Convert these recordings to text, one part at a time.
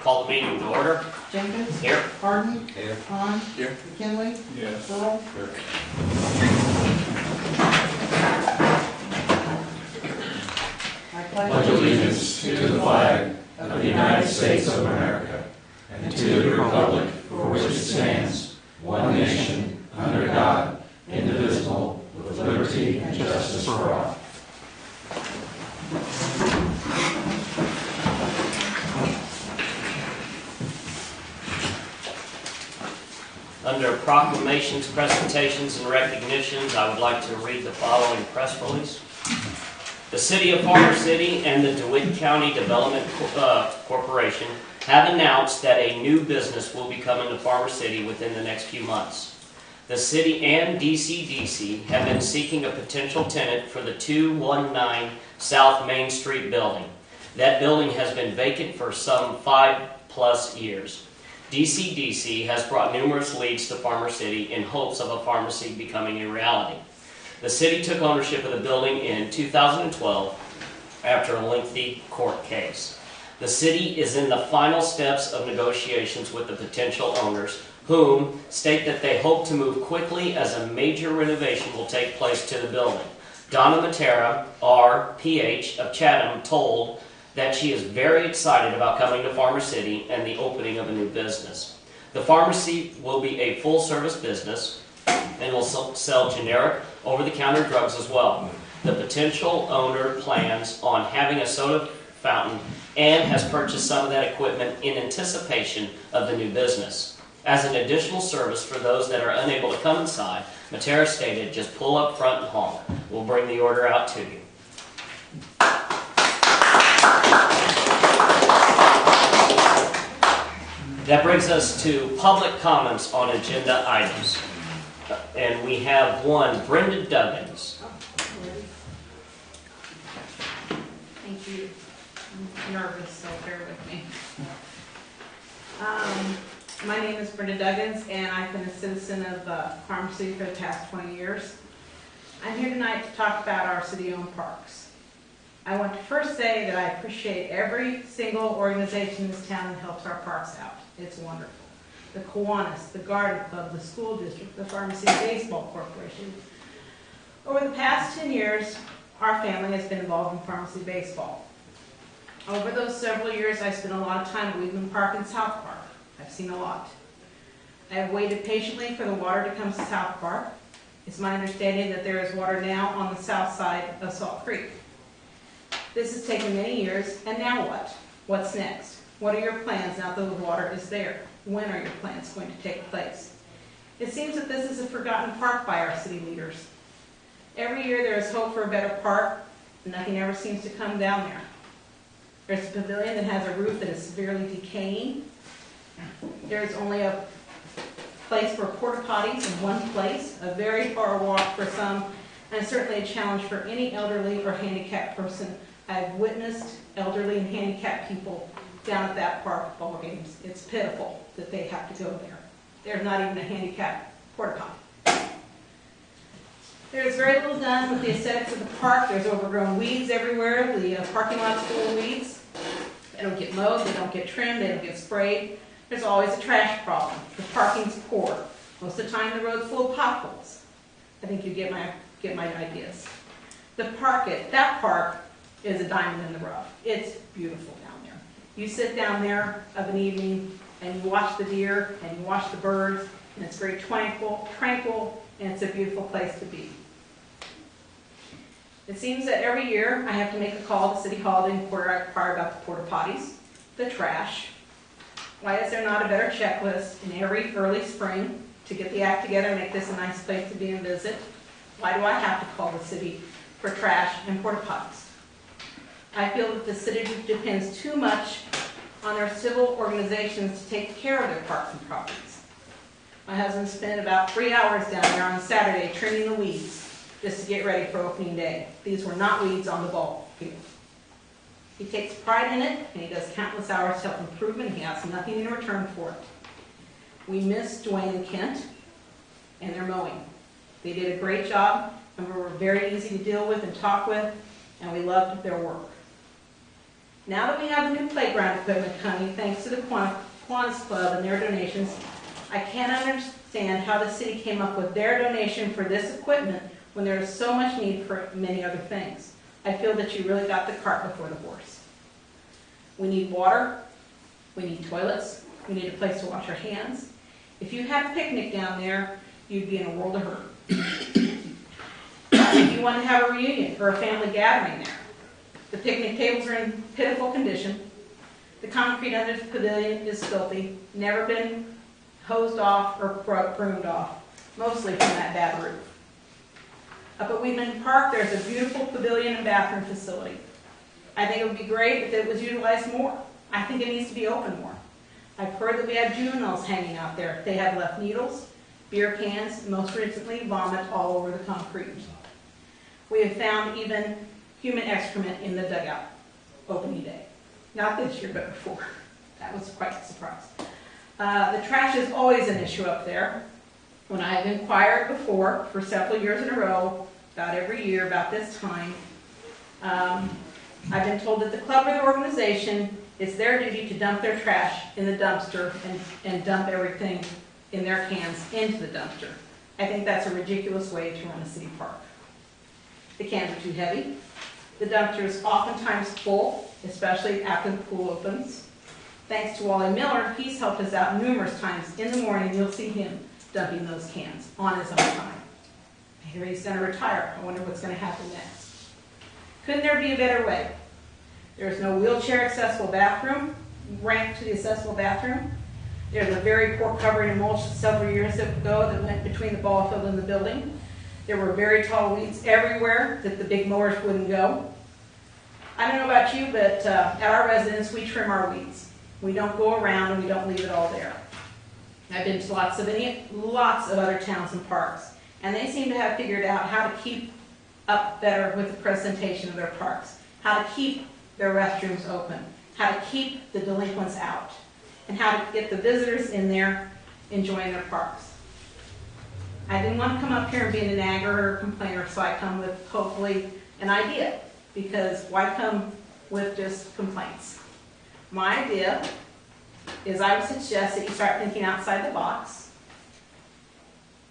Call the meeting to order. Jenkins. Here. Harden. Here. Hahn. Here. McKinley. Yes. Earl. Here. I pledge allegiance to the flag of the United States of America and to the republic for which it stands, one nation, under God, indivisible, with liberty and justice for all. Under proclamations, presentations, and recognitions, I would like to read the following press release. The City of Farmer City and the DeWitt County Development Corporation have announced that a new business will be coming to Farmer City within the next few months. The city and DCDC have been seeking a potential tenant for the 219 South Main Street building. That building has been vacant for some 5+ years. DCDC has brought numerous leads to Farmer City in hopes of a pharmacy becoming a reality. The city took ownership of the building in 2012 after a lengthy court case. The city is in the final steps of negotiations with the potential owners, whom state that they hope to move quickly as a major renovation will take place to the building. Donna Matera, RPH of Chatham, told that she is very excited about coming to Farmer City and the opening of a new business. The pharmacy will be a full-service business and will sell generic, over-the-counter drugs as well. The potential owner plans on having a soda fountain and has purchased some of that equipment in anticipation of the new business. As an additional service for those that are unable to come inside, Matera stated, just pull up front and honk. We'll bring the order out to you. That brings us to public comments on agenda items. And we have one, Brenda Duggins. Thank you. I'm nervous, so bear with me. My name is Brenda Duggins, and I've been a citizen of Farmer City for the past 20 years. I'm here tonight to talk about our city-owned parks. I want to first say that I appreciate every single organization in this town that helps our parks out. It's wonderful. The Kiwanis, the Garden Club, the School District, the Farmer City Baseball Corporation. Over the past 10 years, our family has been involved in Farmer City Baseball. Over those several years, I spent a lot of time at Weedman Park and South Park. I've seen a lot. I have waited patiently for the water to come to South Park. It's my understanding that there is water now on the south side of Salt Creek. This has taken many years, and now what? What's next? What are your plans now that the water is there? When are your plans going to take place? It seems that this is a forgotten park by our city leaders. Every year there is hope for a better park, and nothing ever seems to come down there. There's a pavilion that has a roof that is severely decaying. There's only a place for porta potties in one place, a very far walk for some, and certainly a challenge for any elderly or handicapped person. I've witnessed elderly and handicapped people down at that park ball games. It's pitiful that they have to go there. There's not even a handicapped porta potty. There's very little done with the aesthetics of the park. There's overgrown weeds everywhere. The parking lot's full of weeds. They don't get mowed, they don't get trimmed, they don't get sprayed. There's always a trash problem. The parking's poor. Most of the time the road's full of potholes. I think you get my ideas. That park is a diamond in the rough. It's beautiful down there. You sit down there of an evening and you watch the deer and you watch the birds, and it's very tranquil, and it's a beautiful place to be. It seems that every year I have to make a call to City Hall to inquire about the porta potties, the trash. Why is there not a better checklist in every early spring to get the act together and make this a nice place to be and visit? Why do I have to call the city for trash and porta potties? I feel that the city depends too much on their civil organizations to take care of their parks and properties. My husband spent about 3 hours down there on Saturday trimming the weeds just to get ready for opening day. These were not weeds on the ball field. He takes pride in it, and he does countless hours to help improvement. He asks nothing in return for it. We miss Dwayne and Kent and their mowing. They did a great job, and were very easy to deal with and talk with, and we loved their work. Now that we have the new playground equipment coming, thanks to the Kiwanis Club and their donations, I can't understand how the city came up with their donation for this equipment when there is so much need for many other things. I feel that you really got the cart before the horse. We need water, we need toilets, we need a place to wash our hands. If you had a picnic down there, you'd be in a world of hurt. If you want to have a reunion or a family gathering there, the picnic tables are in pitiful condition. The concrete under the pavilion is filthy, never been hosed off or pruned off, mostly from that bad roof. Up at Weedman Park, there's a beautiful pavilion and bathroom facility. I think it would be great if it was utilized more. I think it needs to be open more. I've heard that we have juveniles hanging out there. They have left needles, beer cans, and most recently vomit all over the concrete. We have found even human excrement in the dugout opening day. Not this year, but before. That was quite a surprise. The trash is always an issue up there. When I have inquired before, for several years in a row, about every year about this time, I've been told that the club or the organization, it's their duty to dump their trash in the dumpster and dump everything in their cans into the dumpster. I think that's a ridiculous way to run a city park. The cans are too heavy. The dumpster is oftentimes full, especially after the pool opens. Thanks to Wally Miller, he's helped us out numerous times. In the morning, you'll see him dumping those cans on his own time. I hear he's going to retire. I wonder what's going to happen next. Couldn't there be a better way? There's no wheelchair accessible bathroom, ramp to the accessible bathroom. There's a very poor covering of mulch several years ago that went between the ball field and the building. There were very tall weeds everywhere that the big mowers wouldn't go. I don't know about you, but at our residence, we trim our weeds. We don't go around and we don't leave it all there. I've been to lots of other towns and parks, and they seem to have figured out how to keep up better with the presentation of their parks, how to keep their restrooms open, how to keep the delinquents out, and how to get the visitors in there enjoying their parks. I didn't want to come up here and be an nagger or complainer, so I come with hopefully an idea, because why come with just complaints? My idea is I would suggest that you start thinking outside the box.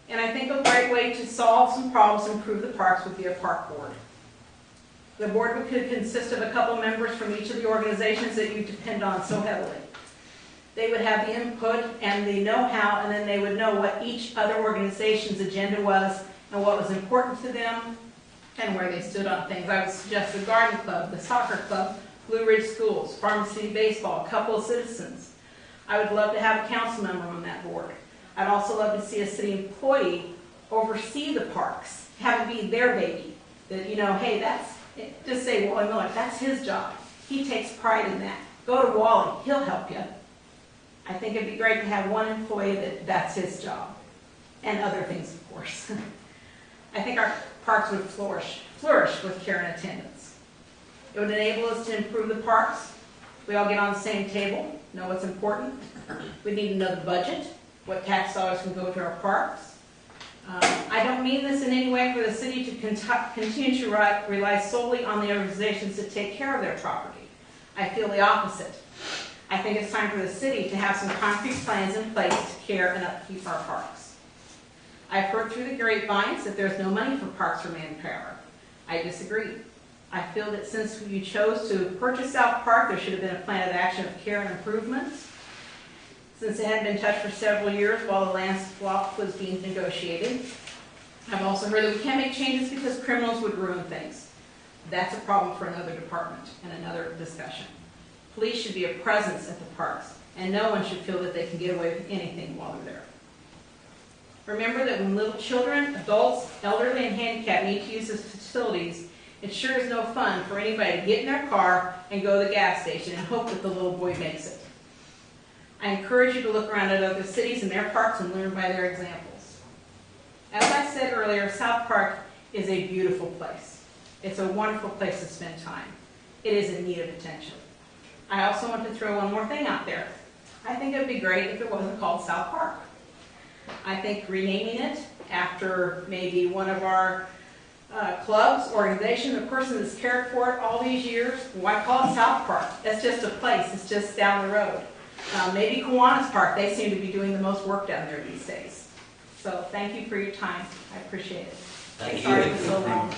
And I think a great way to solve some problems and improve the parks would be a park board. The board could consist of a couple members from each of the organizations that you depend on so heavily. They would have the input and the know-how, and then they would know what each other organization's agenda was and what was important to them and where they stood on things. I would suggest the garden club, the soccer club, Blue Ridge Schools, Farm City Baseball, a couple of citizens. I would love to have a council member on that board. I'd also love to see a city employee oversee the parks, have it be their baby. That, you know, hey, just say Wally Miller, that's his job. He takes pride in that. Go to Wally, he'll help you. I think it'd be great to have one employee that's his job. And other things, of course. I think our parks would flourish with care and attendance. It would enable us to improve the parks. We all get on the same table, know what's important. We need to know the budget, what tax dollars can go to our parks. I don't mean this in any way for the city to continue to rely solely on the organizations that take care of their property. I feel the opposite. I think it's time for the city to have some concrete plans in place to care and upkeep our parks. I've heard through the grapevines that there's no money for parks or manpower. I disagree. I feel that since you chose to purchase South Park, there should have been a plan of action of care and improvements. Since it hadn't been touched for several years while the land swap was being negotiated. I've also heard that we can't make changes because criminals would ruin things. That's a problem for another department and another discussion. Police should be a presence at the parks, and no one should feel that they can get away with anything while they're there. Remember that when little children, adults, elderly, and handicapped need to use these facilities, it sure is no fun for anybody to get in their car and go to the gas station and hope that the little boy makes it. I encourage you to look around at other cities and their parks and learn by their examples. As I said earlier, South Park is a beautiful place. It's a wonderful place to spend time. It is in need of attention. I also want to throw one more thing out there. I think it would be great if it wasn't called South Park. I think renaming it after maybe one of our clubs, organization, the person that's cared for it all these years. Why call it South Park? That's just a place. It's just down the road. Maybe Kiwanis Park. They seem to be doing the most work down there these days. So thank you for your time. I appreciate it. Thank Sorry you. it was so long.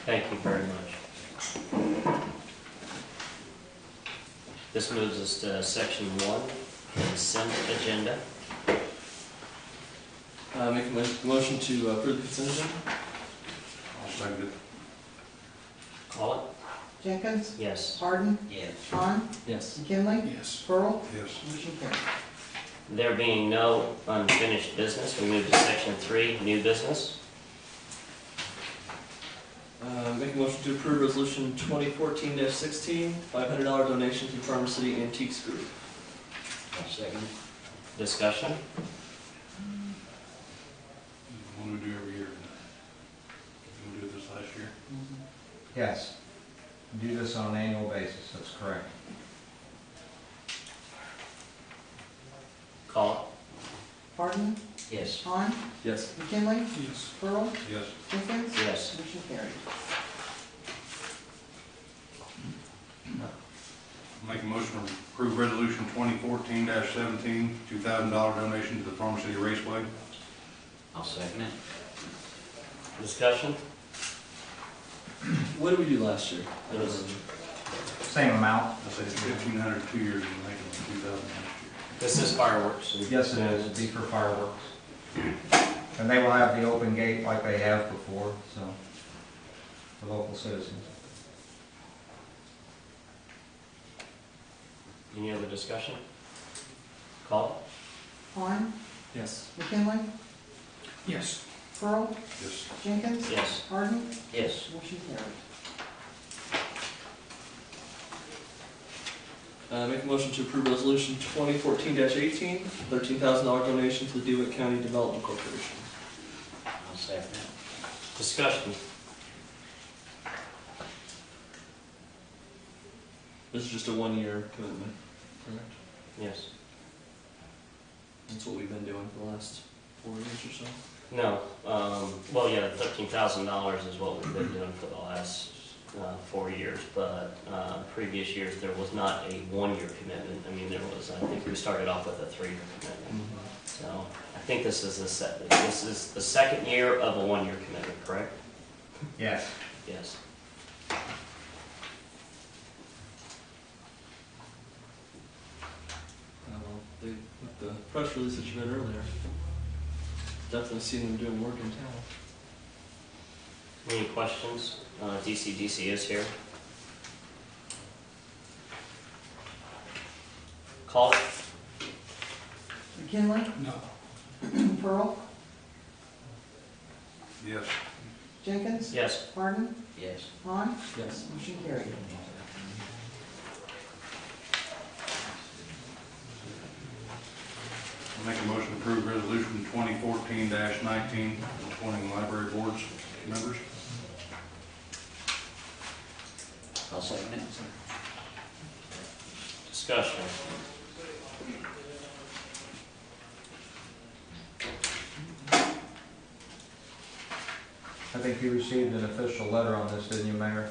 Thank you very much. This moves us to section 1, consent agenda. Make a motion to approve the consent agenda? I'll second it. Call it? Jenkins, Yes. Harden, Yes. Vaughn, Yes. McKinley, Yes. Pearl, Yes. motion carried. There being no unfinished business, we move to section 3, new business. Make a motion to approve resolution 2014-16, $500 donation to Farmer City Antiques Group. Second. Discussion? What do we do every year? Did we do this last year? Yes. Do this on an annual basis, that's correct. Call Harden, it? Yes. Vaughn, Yes. McKinley, Yes. Pearl, Yes. Jenkins, Yes. motion carried. Make a motion to approve resolution 2014-17, $2,000 donation to the Farmer City Raceway. I'll second it. Discussion? What did we do last year? It was- Same amount? I said 1,500 2 years, and making it 2,000 next year. This is fireworks. Yes, it is, it'd be for fireworks. And they will have the open gate like they have before, so, for local citizens. Any other discussion? Call Vaughn, Yes. McKinley, Yes. Pearl, Yes. Jenkins, it? Yes. Harden, Yes. motion carried. Make a motion to approve resolution 2014-18, $13,000 donation to the DeWitt County Development Corporation. I'll second it. Discussion? This is just a 1-year commitment, correct? Yes. That's what we've been doing for the last 4 years or so. No, well, yeah, $13,000 is what we've been doing for the last 4 years, but previous years, there was not a 1-year commitment. I mean, there was, I think we started off with a 3-year commitment. So I think this is the second year of a 1-year commitment, correct? Yes. Yes. With the press release that you read earlier, definitely seen them doing work in town. Any questions? DCDC is here. Call it? McKinley, No. Pearl, Yes. Jenkins, Yes. Harden, Yes. Vaughn, Yes. motion carried. Make a motion to approve resolution 2014-19, appointing library boards members. I'll second it. Discussion. I think you received an official letter on this, didn't you, Mayor?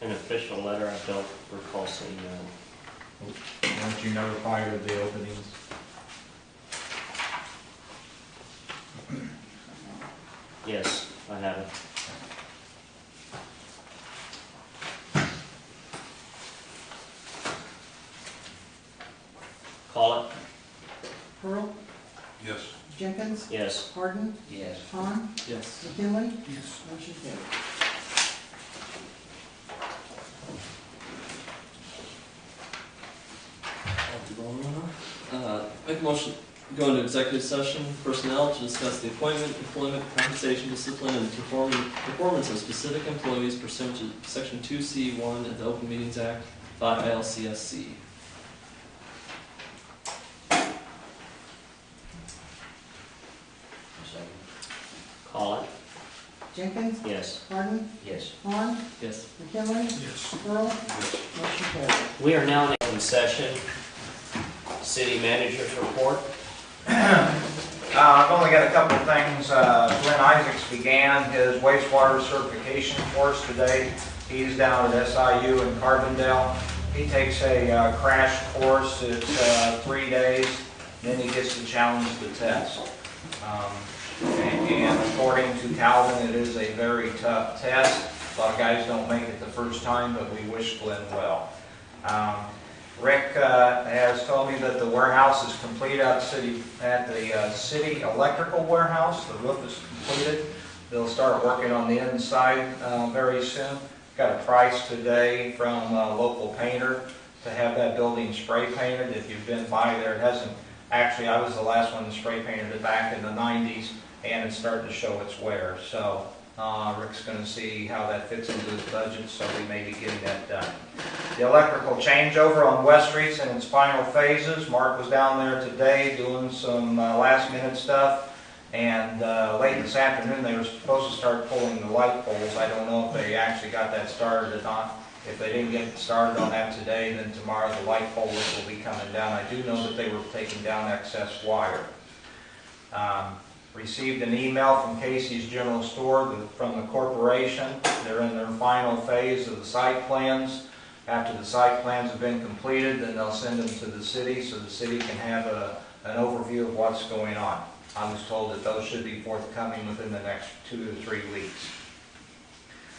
An official letter, I don't recall seeing that. Weren't you notified of the openings? Yes, I have it. Call it? Pearl, Yes. Jenkins, Yes. Harden, Yes. Vaughn, Yes. McKinley, Yes. motion carried. Make a motion to go into executive session, personnel, to discuss the appointment, employment, compensation, discipline, and performance of specific employees pursuant to Section 2C1 of the Open Meetings Act, 5 ILCSC. Call it? Jenkins, Yes. Harden, Yes. Vaughn, Yes. McKinley, Yes. Pearl, Yes. motion carried. We are now in session. City manager's report. I've only got a couple of things. Glenn Isaacs began his wastewater certification course today. He's down at SIU in Carbondale. He takes a crash course. It's 3 days. Then he gets to challenge the test. And according to Calvin, it is a very tough test. A lot of guys don't make it the first time, but we wish Glenn well. Rick has told me that the warehouse is complete at the city electrical warehouse. The roof is completed. They'll start working on the inside very soon. Got a price today from a local painter to have that building spray painted. If you've been by there, it hasn't. Actually, I was the last one to spray painted it back in the 90s, and it's starting to show its wear. So Rick's going to see how that fits into his budget, so we may be getting that done. The electrical changeover on West Street's in its final phases. Mark was down there today doing some last-minute stuff. And late this afternoon, they were supposed to start pulling the light poles. I don't know if they actually got that started or not. If they didn't get started on that today, then tomorrow the light poles will be coming down. I do know that they were taking down excess wire. Received an email from Casey's General Store from the corporation. They're in their final phase of the site plans. After the site plans have been completed, then they'll send them to the city so the city can have an overview of what's going on. I was told that those should be forthcoming within the next 2 to 3 weeks.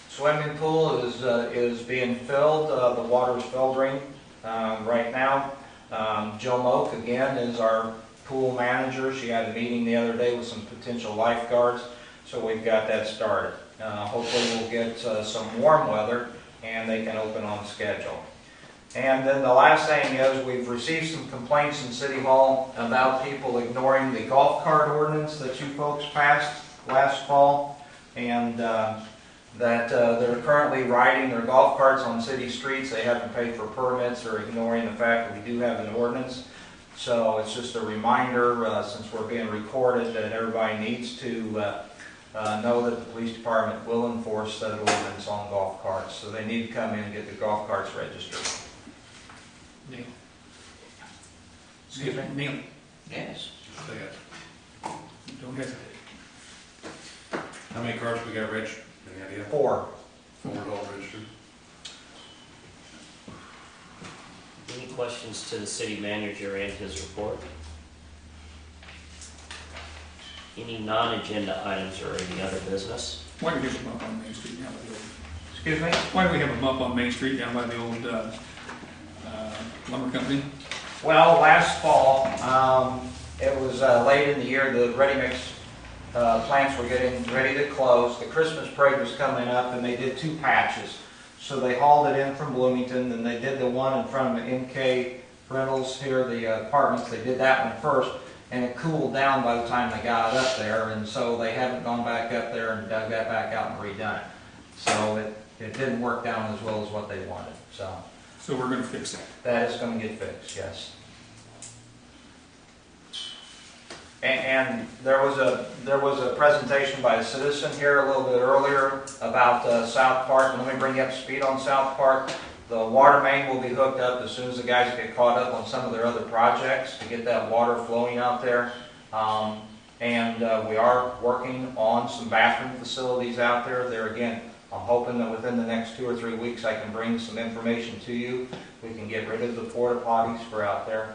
Swimming pool is being filled. The water is filtering right now. Jill Moak, again, is our pool manager. She had a meeting the other day with some potential lifeguards, so we've got that started. Hopefully we'll get some warm weather and they can open on schedule. And then the last thing is we've received some complaints in City Hall about people ignoring the golf cart ordinance that you folks passed last fall, and that they're currently riding their golf carts on city streets. They haven't paid for permits or ignoring the fact that we do have an ordinance. So it's just a reminder, since we're being recorded, that everybody needs to know that the police department will enforce that ordinance on golf carts. So they need to come in and get the golf carts registered. Neil. Excuse me? Neil, Yes. say it. Don't hesitate. How many cars we got registered? Any idea? 4. 4 all registered. Any questions to the city manager and his report? Any non-agenda items or any other business? Why do we have a bump on Main Street down by the old? Excuse me? Why do we have a bump on Main Street down by the old lumber company? Well, last fall, it was late in the year, the ready-mix plants were getting ready to close. The Christmas parade was coming up, and they did 2 patches. So they hauled it in from Bloomington, and they did the one in front of MK Rentals here, the apartments. They did that one first, and it cooled down by the time they got it up there, and so they haven't gone back up there and dug that back out and redone it. So it didn't work down as well as what they wanted. So we're going to fix that. That is going to get fixed, yes. And there was a presentation by a citizen here a little bit earlier about South Park. And let me bring you up to speed on South Park. The water main will be hooked up as soon as the guys get caught up on some of their other projects to get that water flowing out there. And we are working on some bathroom facilities out there. There again, I'm hoping that within the next 2 or 3 weeks I can bring some information to you. We can get rid of the porta potties for out there.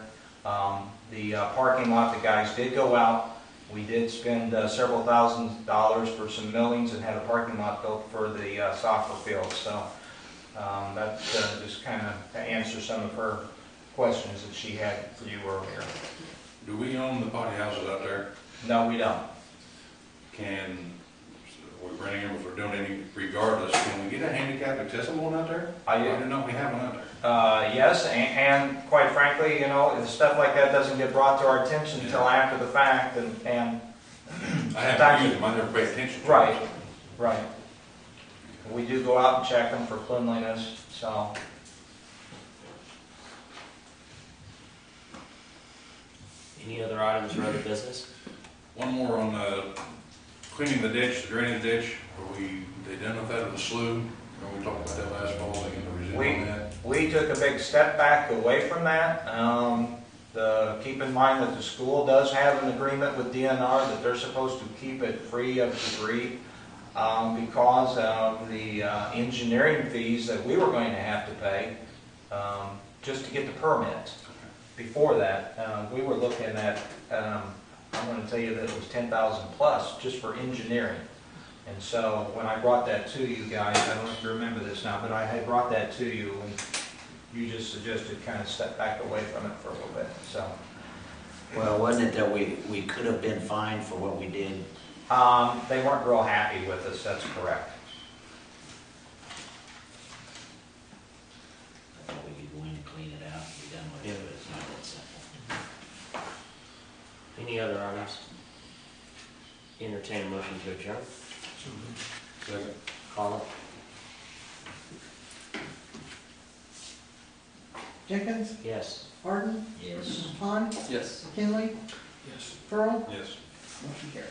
The parking lot, the guys did go out. We did spend several $1,000s for some millings and had a parking lot built for the soccer field. So that just kind of to answer some of her questions that she had for you earlier. Do we own the potty houses out there? No, we don't. Can we bring them if we're donating regardless? Can we get a handicap accessible one out there? I didn't know we have one out there. Yes, and quite frankly, you know, if stuff like that doesn't get brought to our attention until after the fact, and I haven't used them. I never paid attention to them. right, right. We do go out and check them for cleanliness, so. Any other items or other business? One more on cleaning the ditch, the drainage ditch. They done with that of the slough? Remember we talked about that last fall, they gonna resume on that? We took a big step back away from that. Keep in mind that the school does have an agreement with DNR that they're supposed to keep it free of debris because of the engineering fees that we were going to have to pay just to get the permit. Before that, we were looking at, I'm going to tell you that it was 10,000 plus just for engineering. And so when I brought that to you guys, I don't know if you remember this now, but I had brought that to you and you just suggested kind of step back away from it for a little bit, so. Well, wasn't it that we could have been fined for what we did? They weren't real happy with us, that's correct. I thought we could go in and clean it out and be done with it, but it's not that simple. Any other items? Entertain a motion to adjourn. Second. Call it. Jenkins, Yes. Harden, Yes. Han, Yes. McKinley, Yes. Pearl, Yes. motion carried.